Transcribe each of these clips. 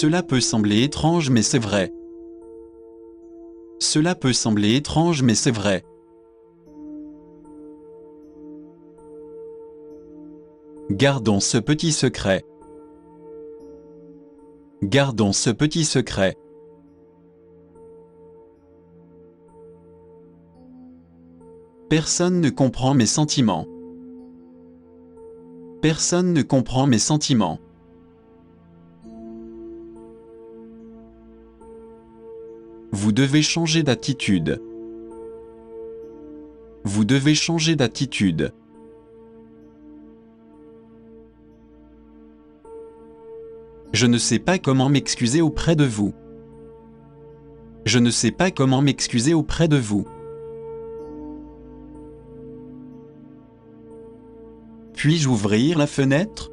Cela peut sembler étrange mais c'est vrai. Cela peut sembler étrange mais c'est vrai. Gardons ce petit secret. Gardons ce petit secret. Personne ne comprend mes sentiments. Personne ne comprend mes sentiments. Vous devez changer d'attitude. Vous devez changer d'attitude. Je ne sais pas comment m'excuser auprès de vous. Je ne sais pas comment m'excuser auprès de vous. Puis-je ouvrir la fenêtre?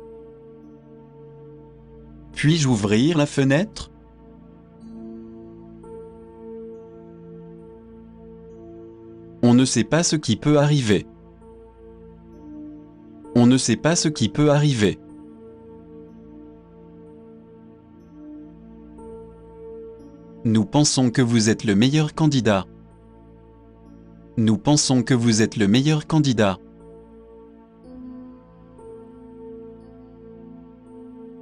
Puis-je ouvrir la fenêtre? On ne sait pas ce qui peut arriver. On ne sait pas ce qui peut arriver. Nous pensons que vous êtes le meilleur candidat. Nous pensons que vous êtes le meilleur candidat.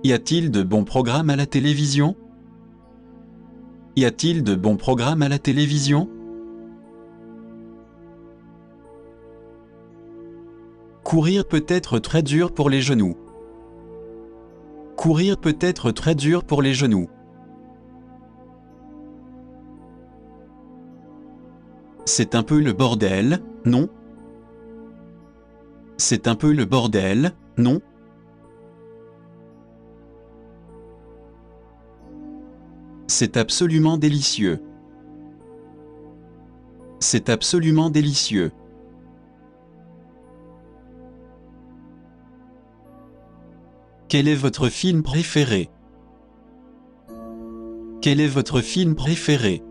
Y a-t-il de bons programmes à la télévision? Y a-t-il de bons programmes à la télévision? Courir peut être très dur pour les genoux. Courir peut être très dur pour les genoux. C'est un peu le bordel, non? C'est un peu le bordel, non? C'est absolument délicieux. C'est absolument délicieux. Quel est votre film préféré? Quel est votre film préféré?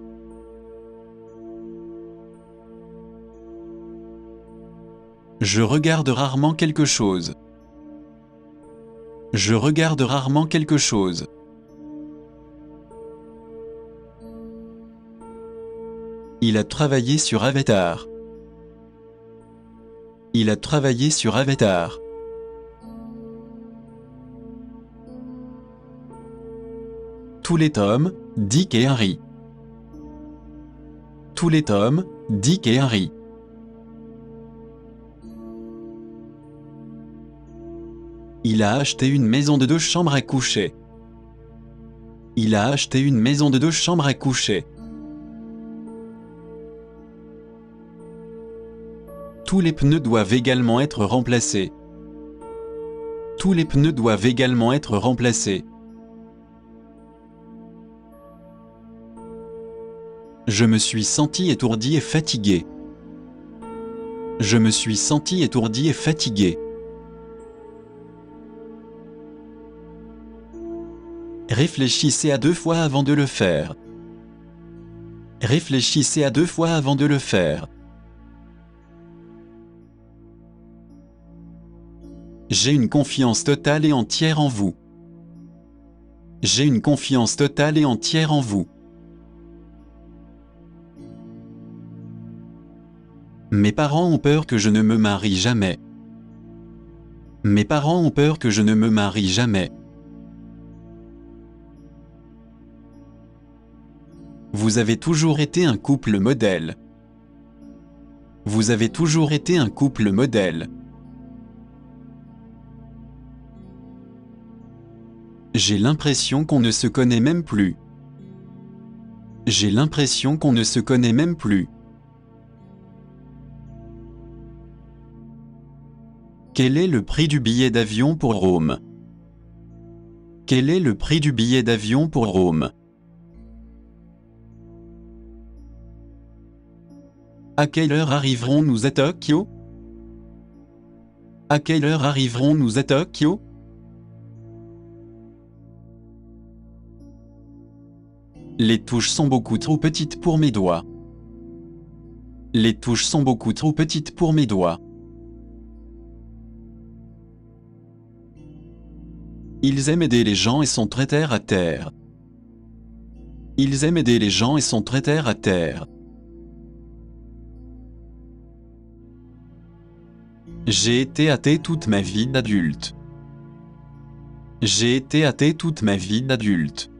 Je regarde rarement quelque chose. Je regarde rarement quelque chose. Il a travaillé sur Avatar. Il a travaillé sur Avatar. Tous les tomes, Dick et Harry. Tous les tomes, Dick et Harry. Il a acheté une maison de 2 chambres à coucher. Il a acheté une maison de 2 chambres à coucher. Tous les pneus doivent également être remplacés. Tous les pneus doivent également être remplacés. Je me suis senti étourdi et fatigué. Je me suis senti étourdi et fatigué. Réfléchissez à 2 fois avant de le faire. Réfléchissez à 2 fois avant de le faire. J'ai une confiance totale et entière en vous. J'ai une confiance totale et entière en vous. Mes parents ont peur que je ne me marie jamais. Mes parents ont peur que je ne me marie jamais. Vous avez toujours été un couple modèle. Vous avez toujours été un couple modèle. J'ai l'impression qu'on ne se connaît même plus. J'ai l'impression qu'on ne se connaît même plus. Quel est le prix du billet d'avion pour Rome? Quel est le prix du billet d'avion pour Rome? À quelle heure arriverons-nous à Tokyo? À quelle heure arriverons-nous à Tokyo? Les touches sont beaucoup trop petites pour mes doigts. Les touches sont beaucoup trop petites pour mes doigts. Ils aiment aider les gens et sont très terre à terre. Ils aiment aider les gens et sont très terre à terre. J'ai été athée toute ma vie d'adulte. J'ai été athée toute ma vie d'adulte.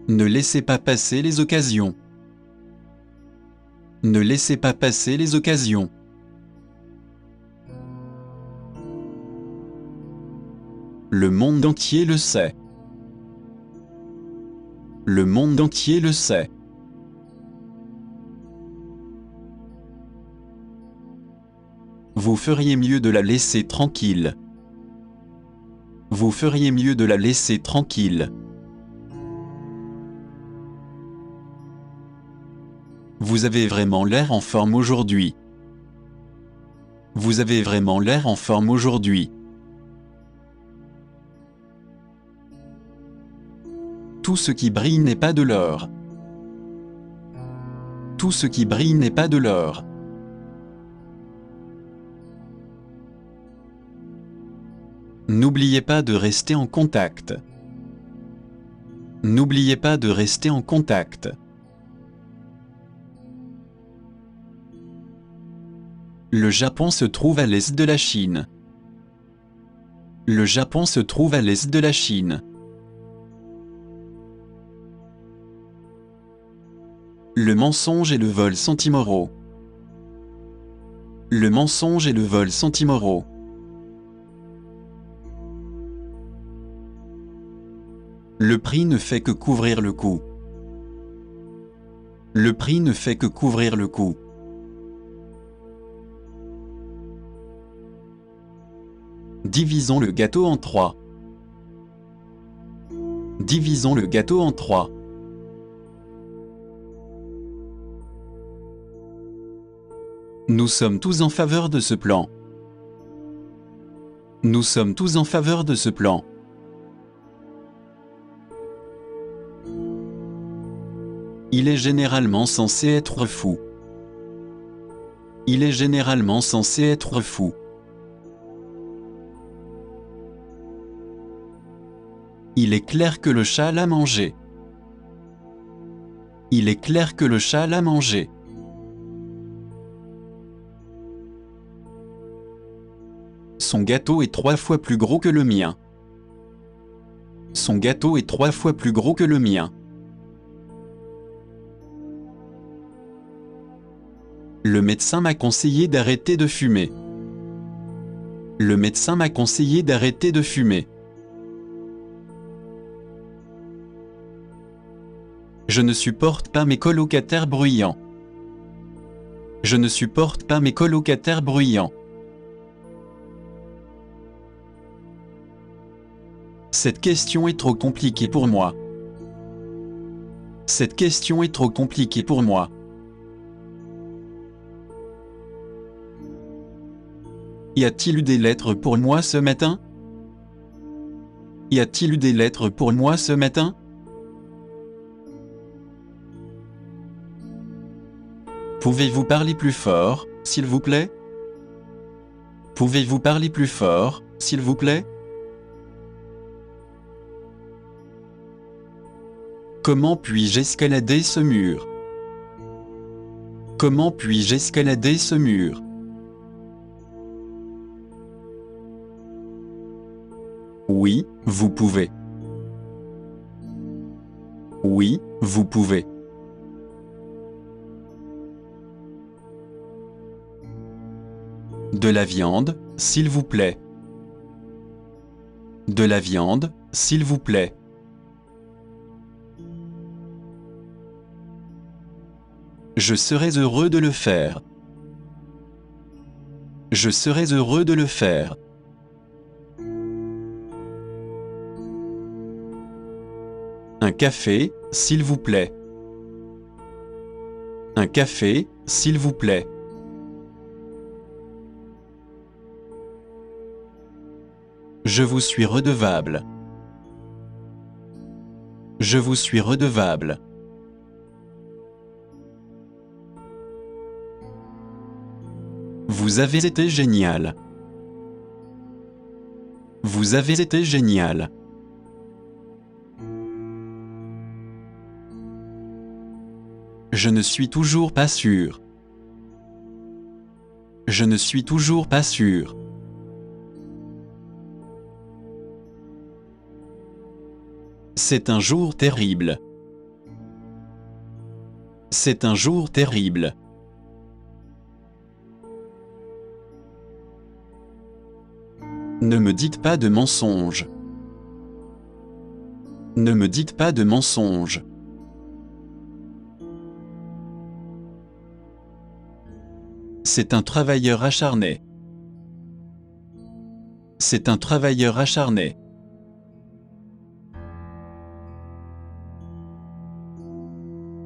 Ne laissez pas passer les occasions. Ne laissez pas passer les occasions. Le monde entier le sait. Le monde entier le sait. Vous feriez mieux de la laisser tranquille. Vous feriez mieux de la laisser tranquille. Vous avez vraiment l'air en forme aujourd'hui. Vous avez vraiment l'air en forme aujourd'hui. Tout ce qui brille n'est pas de l'or. Tout ce qui brille n'est pas de l'or. N'oubliez pas de rester en contact. N'oubliez pas de rester en contact. Le Japon se trouve à l'est de la Chine. Le Japon se trouve à l'est de la Chine. Le mensonge et le vol sont immoraux. Le mensonge et le vol sont immoraux. Le prix ne fait que couvrir le coût. Le prix ne fait que couvrir le coût. Divisons le gâteau en 3. Divisons le gâteau en 3. Nous sommes tous en faveur de ce plan. Nous sommes tous en faveur de ce plan. Il est généralement censé être fou. Il est généralement censé être fou. Il est clair que le chat l'a mangé. Il est clair que le chat l'a mangé. Son gâteau est 3 fois plus gros que le mien. Son gâteau est 3 fois plus gros que le mien. Le médecin m'a conseillé d'arrêter de fumer. Le médecin m'a conseillé d'arrêter de fumer. Je ne supporte pas mes colocataires bruyants. Je ne supporte pas mes colocataires bruyants. Cette question est trop compliquée pour moi. Cette question est trop compliquée pour moi. Y a-t-il eu des lettres pour moi ce matin? Y a-t-il eu des lettres pour moi ce matin? Pouvez-vous parler plus fort, s'il vous plaît? Pouvez-vous parler plus fort, s'il vous plaît? Comment puis-je escalader ce mur? Comment puis-je escalader ce mur? Oui, vous pouvez. Oui, vous pouvez. De la viande, s'il vous plaît. De la viande, s'il vous plaît. Je serais heureux de le faire. Je serais heureux de le faire. Un café, s'il vous plaît. Un café, s'il vous plaît. Je vous suis redevable. Je vous suis redevable. Vous avez été génial. Vous avez été génial. Je ne suis toujours pas sûr. Je ne suis toujours pas sûr. C'est un jour terrible. C'est un jour terrible. Ne me dites pas de mensonges. Ne me dites pas de mensonges. C'est un travailleur acharné. C'est un travailleur acharné.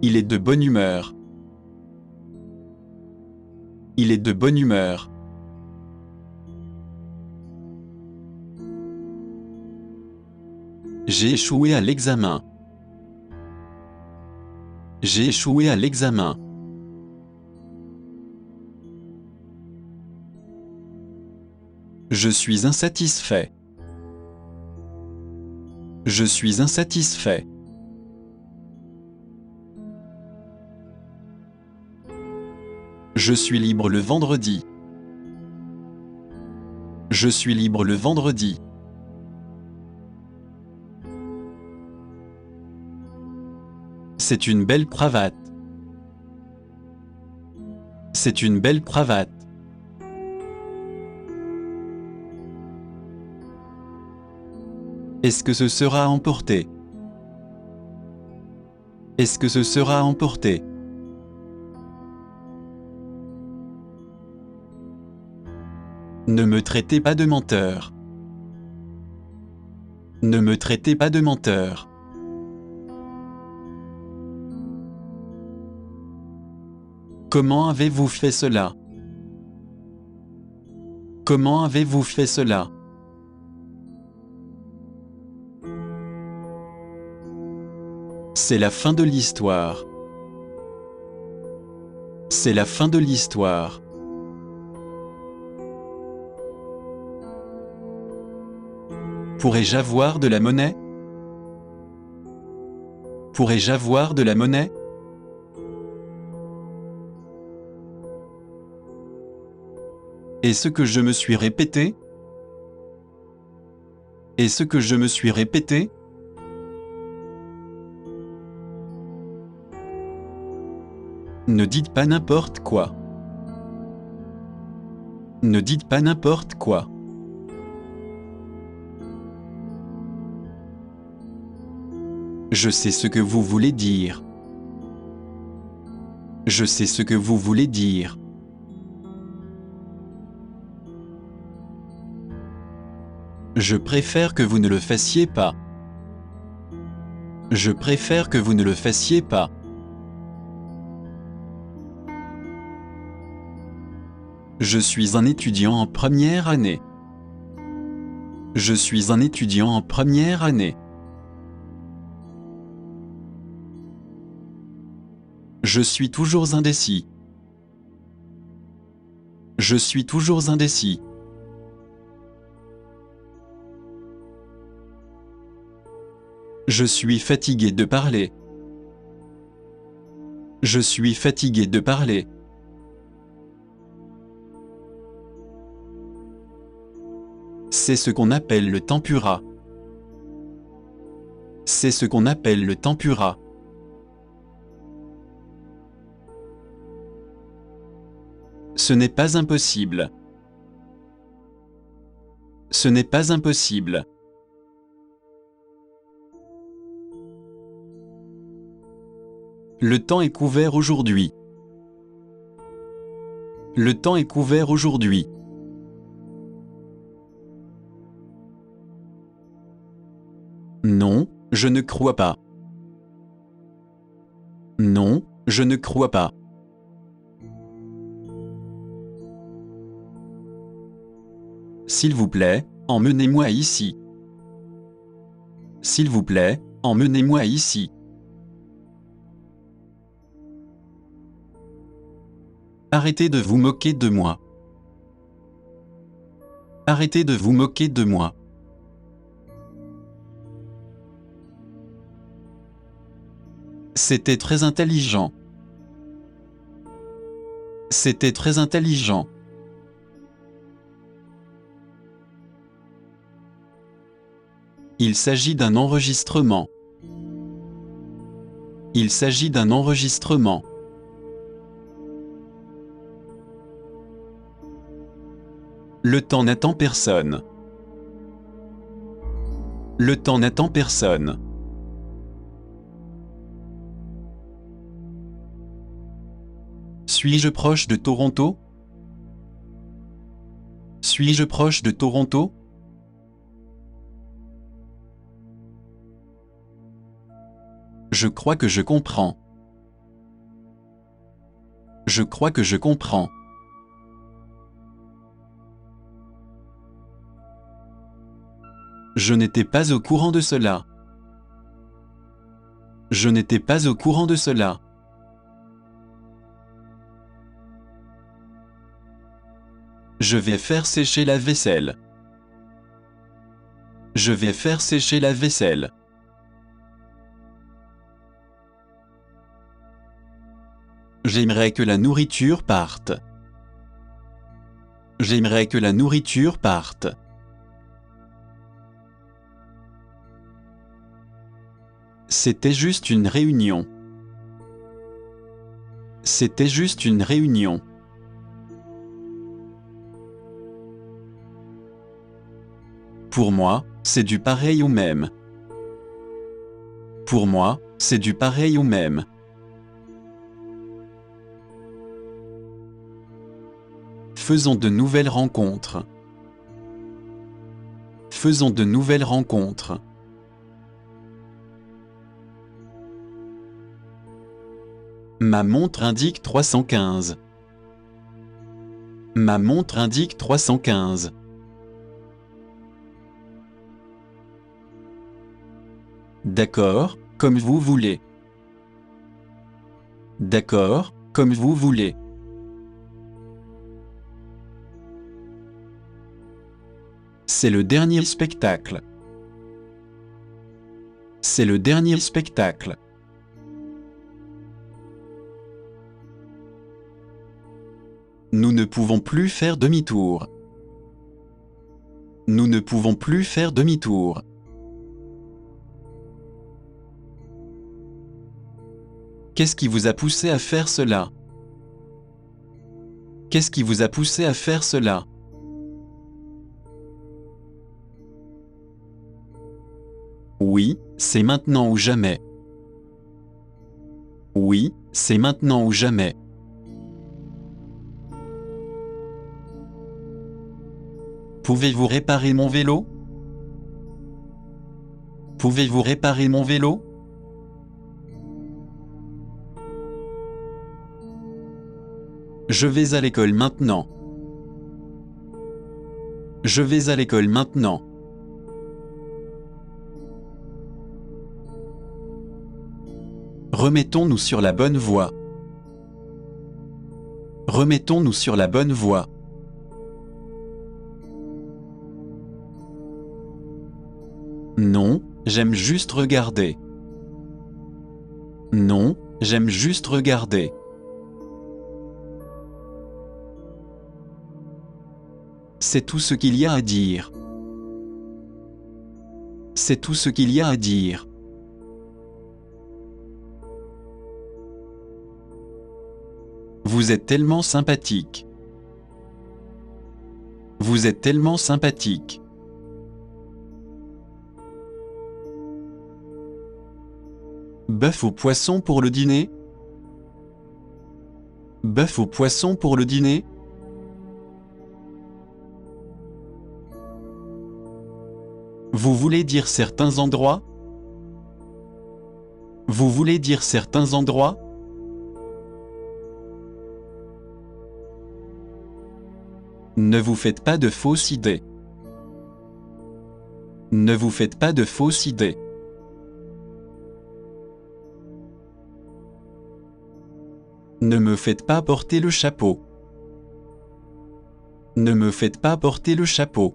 Il est de bonne humeur. Il est de bonne humeur. J'ai échoué à l'examen. J'ai échoué à l'examen. Je suis insatisfait. Je suis insatisfait. Je suis libre le vendredi. Je suis libre le vendredi. C'est une belle cravate. C'est une belle cravate. Est-ce que ce sera emporté? Est-ce que ce sera emporté? Ne me traitez pas de menteur. Ne me traitez pas de menteur. Comment avez-vous fait cela? Comment avez-vous fait cela? C'est la fin de l'histoire. C'est la fin de l'histoire. Pourrais-je avoir de la monnaie? Pourrais-je avoir de la monnaie? Est-ce que je me suis répété? Est-ce que je me suis répété? Ne dites pas n'importe quoi. Ne dites pas n'importe quoi. Je sais ce que vous voulez dire. Je sais ce que vous voulez dire. Je préfère que vous ne le fassiez pas. Je préfère que vous ne le fassiez pas. Je suis un étudiant en première année. Je suis un étudiant en première année. Je suis toujours indécis. Je suis toujours indécis. Je suis fatigué de parler. Je suis fatigué de parler. C'est ce qu'on appelle le tempura. C'est ce qu'on appelle le tempura. Ce n'est pas impossible. Ce n'est pas impossible. Le temps est couvert aujourd'hui. Le temps est couvert aujourd'hui. Non, je ne crois pas. Non, je ne crois pas. S'il vous plaît, emmenez-moi ici. S'il vous plaît, emmenez-moi ici. Arrêtez de vous moquer de moi. Arrêtez de vous moquer de moi. C'était très intelligent. C'était très intelligent. Il s'agit d'un enregistrement. Il s'agit d'un enregistrement. Le temps n'attend personne. Le temps n'attend personne. Suis-je proche de Toronto? Suis-je proche de Toronto? Je crois que je comprends. Je crois que je comprends. Je n'étais pas au courant de cela. Je n'étais pas au courant de cela. Je vais faire sécher la vaisselle. Je vais faire sécher la vaisselle. J'aimerais que la nourriture parte. J'aimerais que la nourriture parte. C'était juste une réunion. C'était juste une réunion. Pour moi, c'est du pareil au même. Pour moi, c'est du pareil au même. Faisons de nouvelles rencontres. Faisons de nouvelles rencontres. Ma montre indique 315. Ma montre indique 315. D'accord, comme vous voulez. D'accord, comme vous voulez. C'est le dernier spectacle. C'est le dernier spectacle. Nous ne pouvons plus faire demi-tour. Nous ne pouvons plus faire demi-tour. Qu'est-ce qui vous a poussé à faire cela? Qu'est-ce qui vous a poussé à faire cela? Oui, c'est maintenant ou jamais. Oui, c'est maintenant ou jamais. Pouvez-vous réparer mon vélo? Pouvez-vous réparer mon vélo? Je vais à l'école maintenant. Je vais à l'école maintenant. Remettons-nous sur la bonne voie. Remettons-nous sur la bonne voie. Non, j'aime juste regarder. Non, j'aime juste regarder. C'est tout ce qu'il y a à dire. C'est tout ce qu'il y a à dire. Vous êtes tellement sympathique. Vous êtes tellement sympathique. Bœuf au poisson pour le dîner? Bœuf au poisson pour le dîner? Vous voulez dire certains endroits? Vous voulez dire certains endroits? Ne vous faites pas de fausses idées. Ne vous faites pas de fausses idées. Ne me faites pas porter le chapeau. Ne me faites pas porter le chapeau.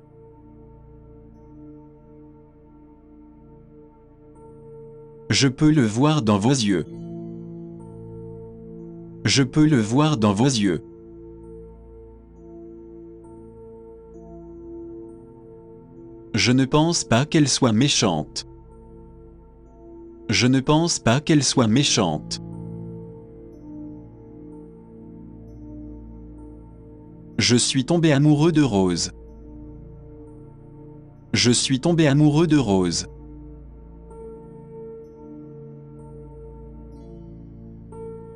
Je peux le voir dans vos yeux. Je peux le voir dans vos yeux. Je ne pense pas qu'elle soit méchante. Je ne pense pas qu'elle soit méchante. Je suis tombé amoureux de Rose. Je suis tombé amoureux de Rose.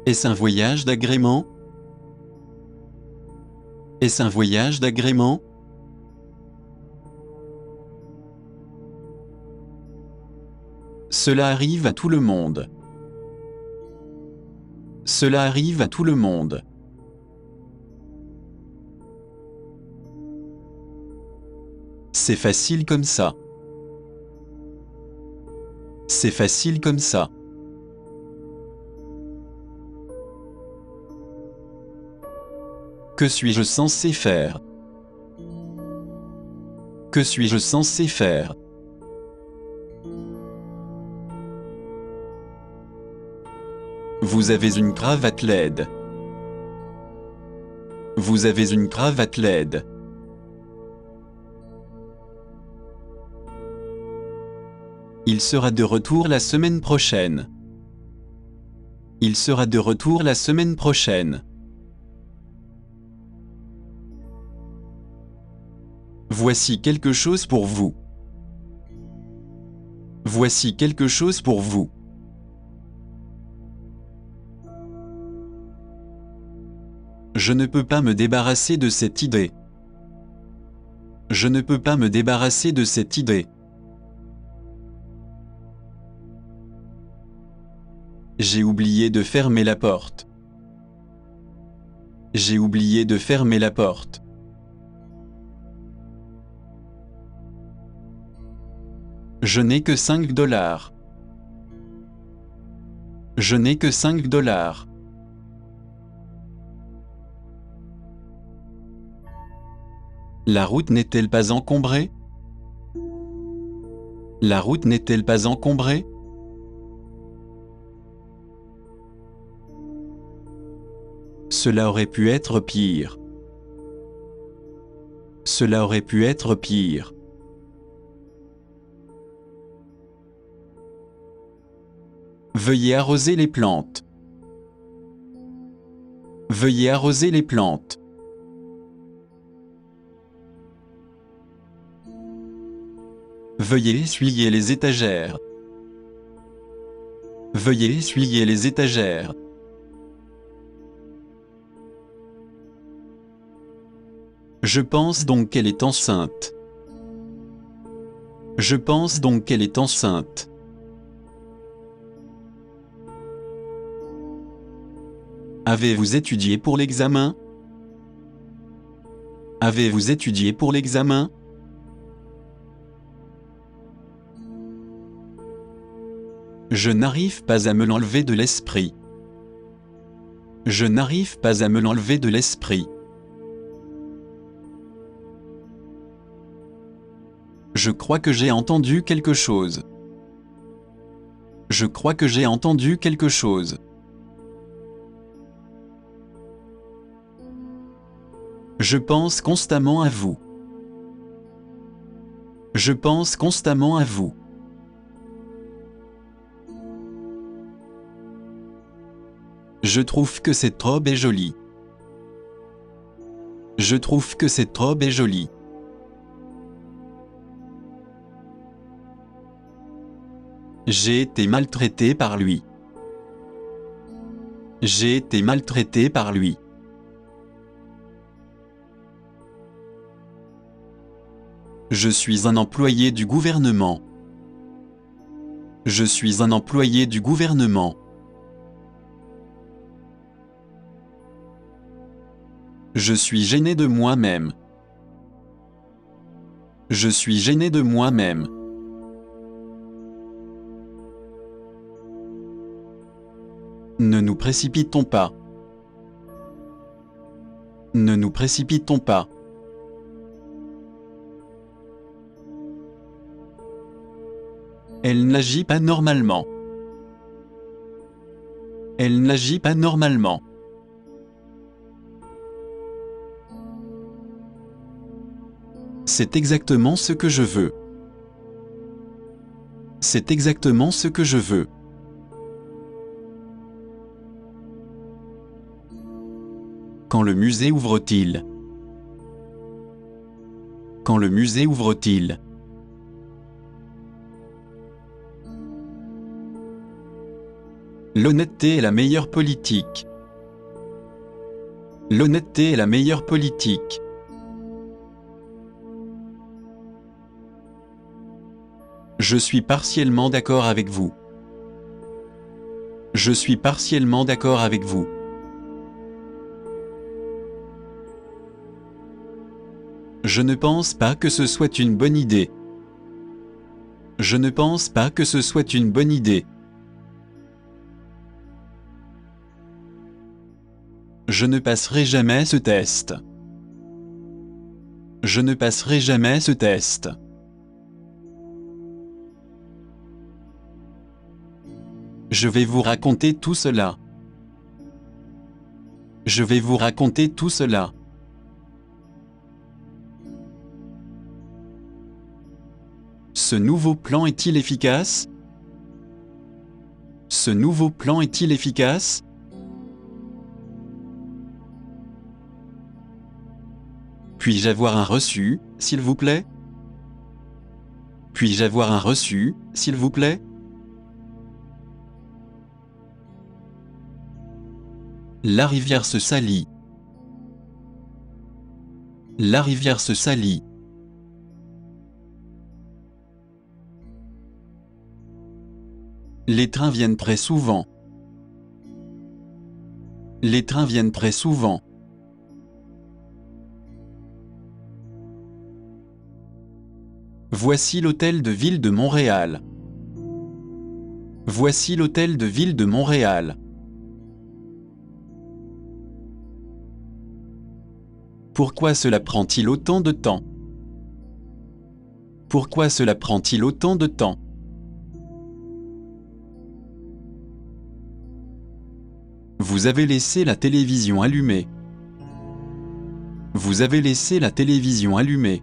Est-ce un voyage d'agrément? Est-ce un voyage d'agrément? Cela arrive à tout le monde. Cela arrive à tout le monde. C'est facile comme ça. C'est facile comme ça. Que suis-je censé faire? Que suis-je censé faire? Vous avez une cravate LED. Vous avez une cravate LED. Il sera de retour la semaine prochaine. Il sera de retour la semaine prochaine. Voici quelque chose pour vous. Voici quelque chose pour vous. Je ne peux pas me débarrasser de cette idée. Je ne peux pas me débarrasser de cette idée. J'ai oublié de fermer la porte. J'ai oublié de fermer la porte. Je n'ai que 5 $. Je n'ai que 5 $. La route n'est-elle pas encombrée? La route n'est-elle pas encombrée? Cela aurait pu être pire. Cela aurait pu être pire. Veuillez arroser les plantes. Veuillez arroser les plantes. Veuillez essuyer les étagères. Veuillez essuyer les étagères. Je pense donc qu'elle est enceinte. Je pense donc qu'elle est enceinte. Avez-vous étudié pour l'examen? Avez-vous étudié pour l'examen? Je n'arrive pas à me l'enlever de l'esprit. Je n'arrive pas à me l'enlever de l'esprit. Je crois que j'ai entendu quelque chose. Je crois que j'ai entendu quelque chose. Je pense constamment à vous. Je pense constamment à vous. Je trouve que cette robe est jolie. Je trouve que cette robe est jolie. J'ai été maltraité par lui. J'ai été maltraité par lui. Je suis un employé du gouvernement. Je suis un employé du gouvernement. Je suis gêné de moi-même. Je suis gêné de moi-même. Ne nous précipitons pas. Ne nous précipitons pas. Elle n'agit pas normalement. Elle n'agit pas normalement. C'est exactement ce que je veux. C'est exactement ce que je veux. Quand le musée ouvre-t-il? Quand le musée ouvre-t-il? L'honnêteté est la meilleure politique. L'honnêteté est la meilleure politique. Je suis partiellement d'accord avec vous. Je suis partiellement d'accord avec vous. Je ne pense pas que ce soit une bonne idée. Je ne pense pas que ce soit une bonne idée. Je ne passerai jamais ce test. Je ne passerai jamais ce test. Je vais vous raconter tout cela. Je vais vous raconter tout cela. Ce nouveau plan est-il efficace? Ce nouveau plan est-il efficace? Puis-je avoir un reçu, s'il vous plaît? Puis-je avoir un reçu, s'il vous plaît? La rivière se salit. La rivière se salit. Les trains viennent très souvent. Les trains viennent très souvent. Voici l'hôtel de ville de Montréal. Voici l'hôtel de ville de Montréal. Pourquoi cela prend-il autant de temps? Pourquoi cela prend-il autant de temps? Vous avez laissé la télévision allumée. Vous avez laissé la télévision allumée.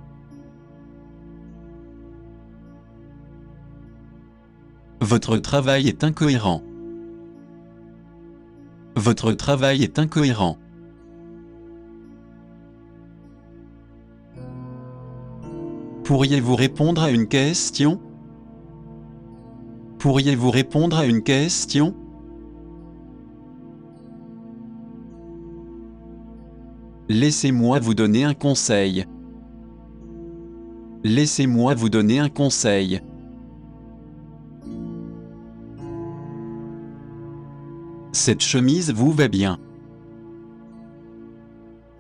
Votre travail est incohérent. Votre travail est incohérent. Pourriez-vous répondre à une question? Pourriez-vous répondre à une question? Laissez-moi vous donner un conseil. Laissez-moi vous donner un conseil. Cette chemise vous va bien.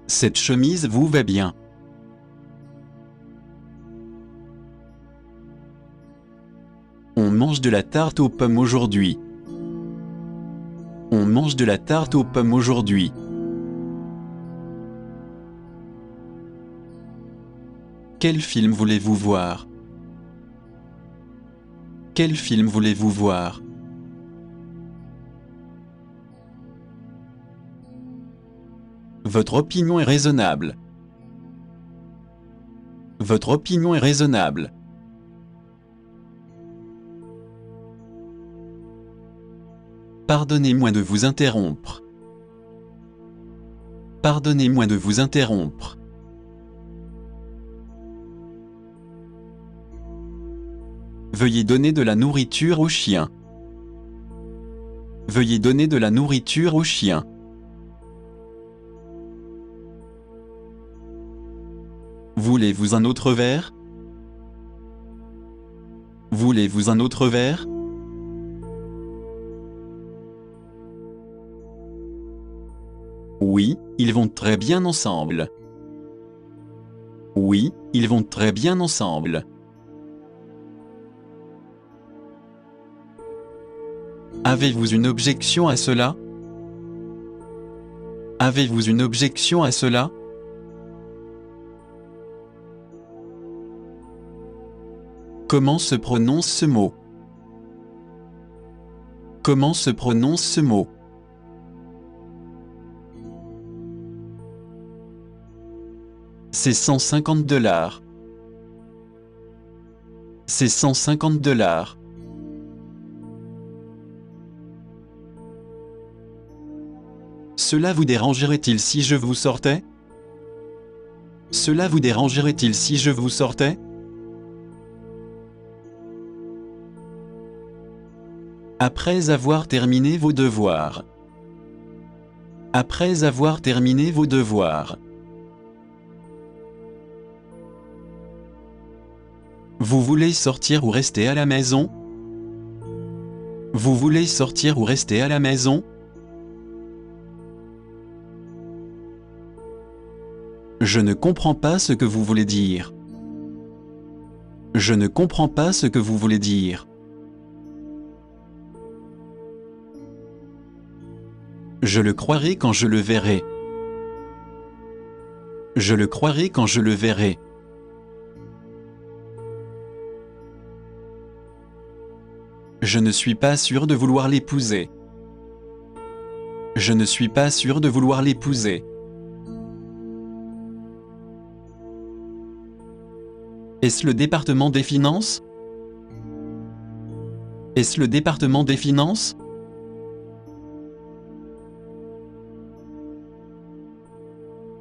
Cette chemise vous va bien. On mange de la tarte aux pommes aujourd'hui. On mange de la tarte aux pommes aujourd'hui. Quel film voulez-vous voir? Quel film voulez-vous voir? Votre opinion est raisonnable. Votre opinion est raisonnable. Pardonnez-moi de vous interrompre. Pardonnez-moi de vous interrompre. Veuillez donner de la nourriture aux chiens. Veuillez donner de la nourriture aux chiens. Voulez-vous un autre verre? Voulez-vous un autre verre? Oui, ils vont très bien ensemble. Oui, ils vont très bien ensemble. Avez-vous une objection à cela? Avez-vous une objection à cela? Comment se prononce ce mot? Comment se prononce ce mot? C'est $150. C'est $150. Cela vous dérangerait-il si je vous sortais? Cela vous dérangerait-il si je vous sortais? Après avoir terminé vos devoirs. Après avoir terminé vos devoirs. Vous voulez sortir ou rester à la maison? Vous voulez sortir ou rester à la maison? Je ne comprends pas ce que vous voulez dire. Je ne comprends pas ce que vous voulez dire. Je le croirai quand je le verrai. Je le croirai quand je le verrai. Je ne suis pas sûr de vouloir l'épouser. Je ne suis pas sûr de vouloir l'épouser. Est-ce le département des finances? Est-ce le département des finances?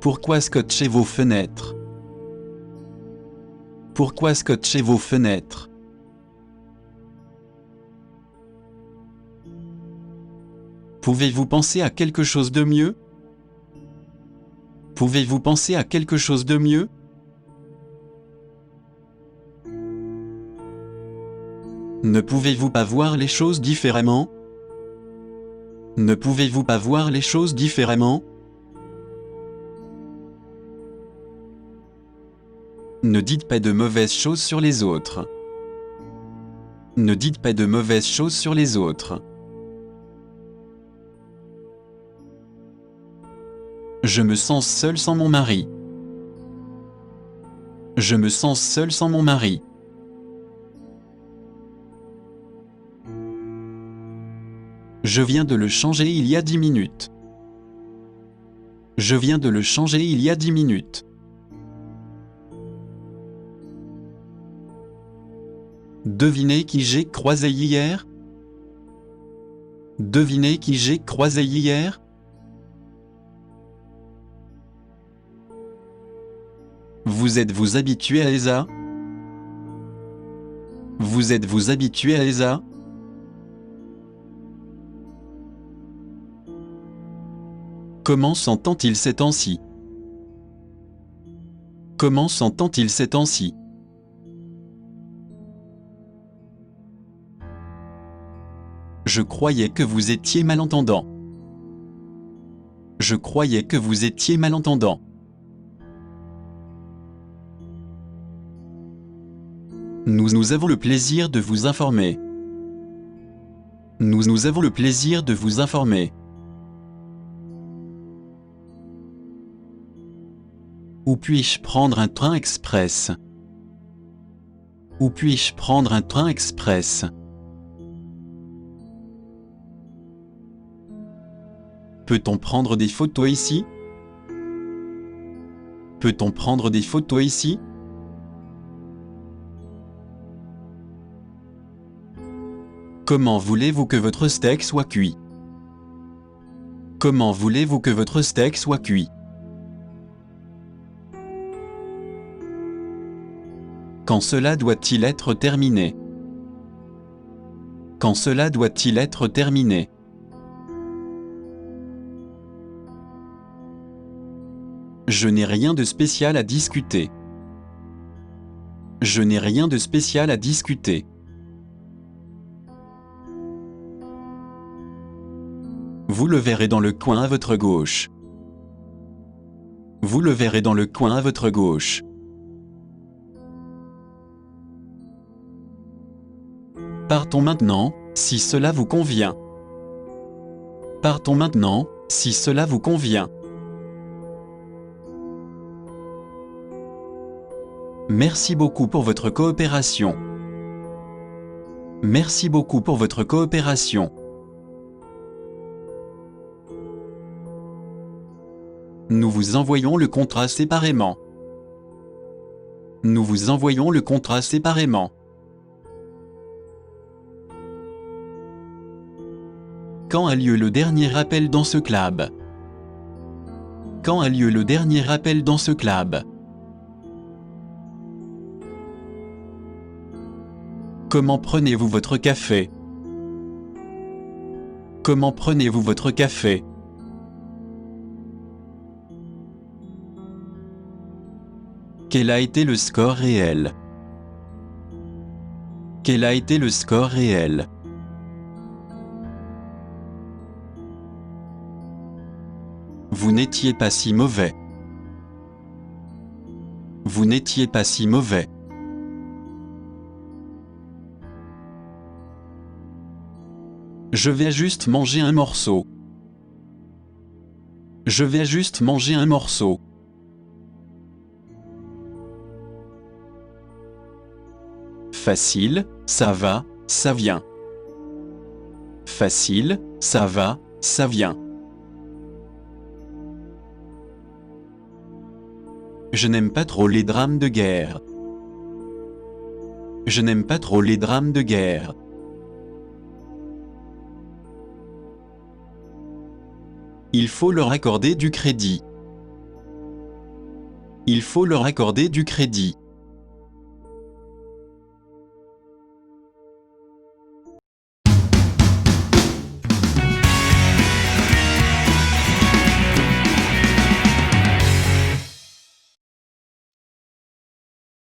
Pourquoi scotcher vos fenêtres? Pourquoi scotcher vos fenêtres? Pouvez-vous penser à quelque chose de mieux? Pouvez-vous penser à quelque chose de mieux? Ne pouvez-vous pas voir les choses différemment? Ne pouvez-vous pas voir les choses différemment? Ne dites pas de mauvaises choses sur les autres. Ne dites pas de mauvaises choses sur les autres. Je me sens seul sans mon mari. Je me sens seul sans mon mari. Je viens de le changer il y a 10 minutes. Je viens de le changer il y a 10 minutes. Devinez qui j'ai croisé hier? Devinez qui j'ai croisé hier? Vous êtes-vous habitué à Elsa? Vous êtes-vous habitué à Elsa? Comment s'entend-il ces temps-ci? Comment s'entend-il ces temps-ci? Je croyais que vous étiez malentendant. Je croyais que vous étiez malentendant. Nous avons le plaisir de vous informer. Nous avons le plaisir de vous informer. Où puis-je prendre un train express? Où puis-je prendre un train express? Peut-on prendre des photos ici? Peut-on prendre des photos ici? Comment voulez-vous que votre steak soit cuit? Comment voulez-vous que votre steak soit cuit? Quand cela doit-il être terminé? Quand cela doit-il être terminé? Je n'ai rien de spécial à discuter. Je n'ai rien de spécial à discuter. Vous le verrez dans le coin à votre gauche. Vous le verrez dans le coin à votre gauche. Partons maintenant, si cela vous convient. Partons maintenant, si cela vous convient. Merci beaucoup pour votre coopération. Merci beaucoup pour votre coopération. Nous vous envoyons le contrat séparément. Nous vous envoyons le contrat séparément. Quand a lieu le dernier appel dans ce club? Quand a lieu le dernier appel dans ce club? Comment prenez-vous votre café? Comment prenez-vous votre café? Quel a été le score réel? Quel a été le score réel? Vous n'étiez pas si mauvais. Vous n'étiez pas si mauvais. Je vais juste manger un morceau. Je vais juste manger un morceau. Facile, ça va, ça vient. Facile, ça va, ça vient. Je n'aime pas trop les drames de guerre. Je n'aime pas trop les drames de guerre. Il faut leur accorder du crédit. Il faut leur accorder du crédit.